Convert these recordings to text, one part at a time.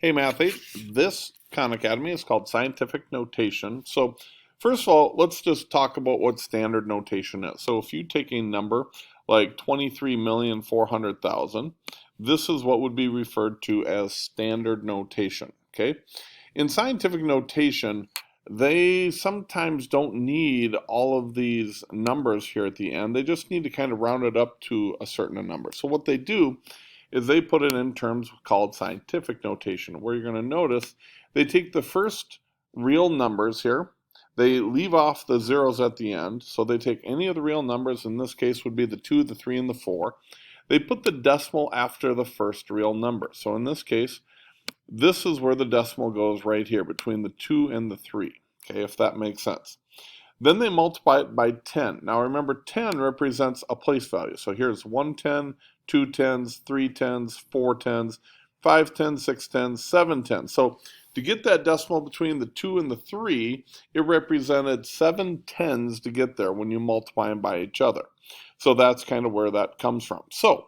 Hey Math 8, this Khan Academy is called Scientific Notation. So first of all, let's just talk about what standard notation is. So if you take a number like 23,400,000, this is what would be referred to as standard notation, okay? In scientific notation, they sometimes don't need all of these numbers here at the end. They just need to kind of round it up to a certain number. So what they do is they put it in terms called scientific notation, where you're going to notice they take the first real numbers here, they leave off the zeros at the end, so they take any of the real numbers, in this case would be the 2, the 3, and the 4. They put the decimal after the first real number. So in this case, this is where the decimal goes right here, between the 2 and the 3, okay, if that makes sense. Then they multiply it by 10. Now remember, 10 represents a place value. So here's 1 10, 2 10s, 3 10s, 4 10s, 5 10s, 6 10s, 7 10s. So to get that decimal between the 2 and the 3, it represented 7 10s to get there when you multiply them by each other. So that's kind of where that comes from. So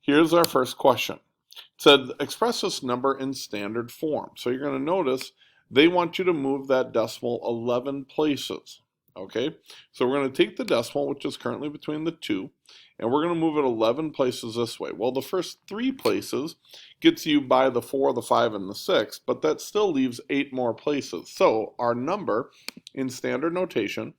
here's our first question. It said, express this number in standard form. So you're going to notice they want you to move that decimal 11 places. Okay, so we're going to take the decimal, which is currently between the 2, and we're going to move it 11 places this way. Well, the first 3 places gets you by the 4, the 5, and the 6, but that still leaves 8 more places. So our number in standard notation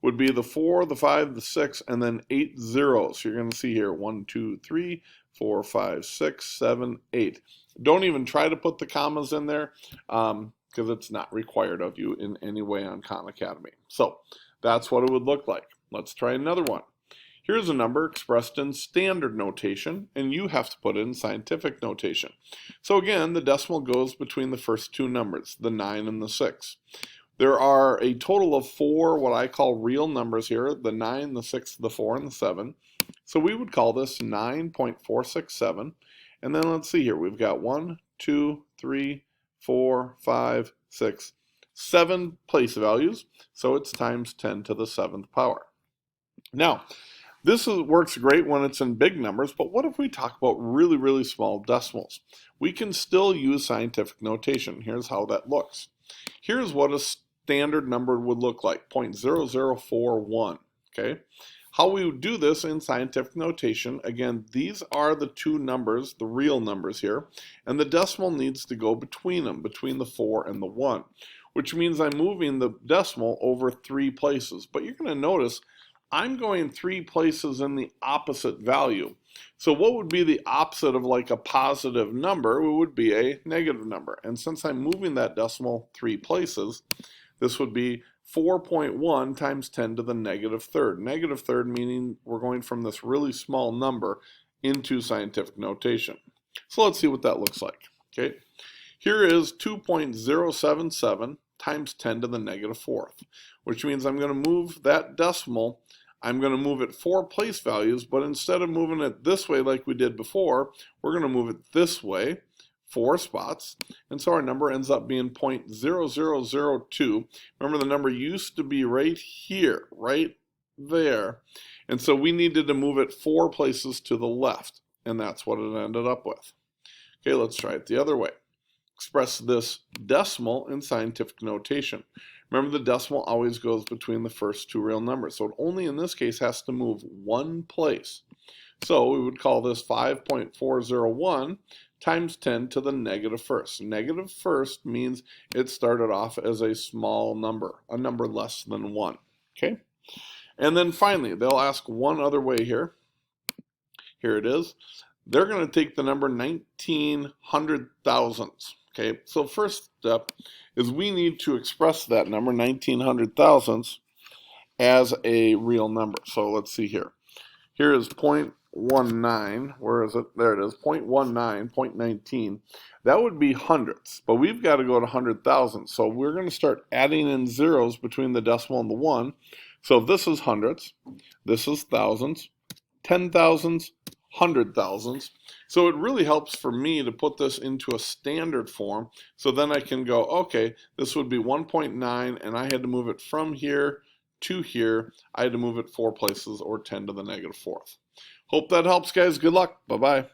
would be the 4, the 5, the 6, and then 8 zeros. So you're going to see here 1, 2, 3, 4, 5, 6, 7, 8. Don't even try to put the commas in there because it's not required of you in any way on Khan Academy. So that's what it would look like. Let's try another one. Here's a number expressed in standard notation, and you have to put it in scientific notation. So again, the decimal goes between the first 2 numbers, the 9 and the 6. There are a total of 4 what I call real numbers here, the 9, the 6, the 4, and the 7. So we would call this 9.467. And then let's see here, we've got 1, 2, 3, 4, 5, 6, 7 place values. So it's times 10 to the 7th power. Now, this works great when it's in big numbers, but what if we talk about really, really small decimals? We can still use scientific notation. Here's how that looks. Here's what a standard number would look like, 0.0041, okay? How we would do this in scientific notation, again, these are the 2 numbers, the real numbers here, and the decimal needs to go between them, between the 4 and the 1, which means I'm moving the decimal over 3 places. But you're going to notice I'm going 3 places in the opposite value. So what would be the opposite of like a positive number? It would be a negative number. And since I'm moving that decimal 3 places, this would be 4.1 times 10 to the negative third. Negative third meaning we're going from this really small number into scientific notation. So let's see what that looks like. Okay, here is 2.077 times 10 to the negative fourth, which means I'm going to move that decimal. I'm going to move it 4 place values, but instead of moving it this way like we did before, we're going to move it this way, 4 spots, and so our number ends up being 0.0002. Remember, the number used to be right here, right there, and so we needed to move it 4 places to the left, and that's what it ended up with. Okay, let's try it the other way. Express this decimal in scientific notation. Remember, the decimal always goes between the first 2 real numbers, so it only in this case has to move 1 place. So we would call this 5.401 times 10 to the negative first. Negative first means it started off as a small number, a number less than 1. Okay? And then finally, they'll ask one other way here. Here it is. They're going to take the number 1900 thousandths. Okay, so first step is we need to express that number 1900 thousandths as a real number. So let's see here. Here is 0.19. Where is it? There it is. 0.19, 0.19. That would be hundredths, but we've got to go to 100,000. So we're going to start adding in zeros between the decimal and the 1. So if this is hundredths, this is thousands, 10,000ths, 100,000ths. So it really helps for me to put this into a standard form. So then I can go, okay, this would be 1.9, and I had to move it from here to here. I had to move it 4 places, or 10 to the negative fourth. Hope that helps, guys. Good luck. Bye-bye.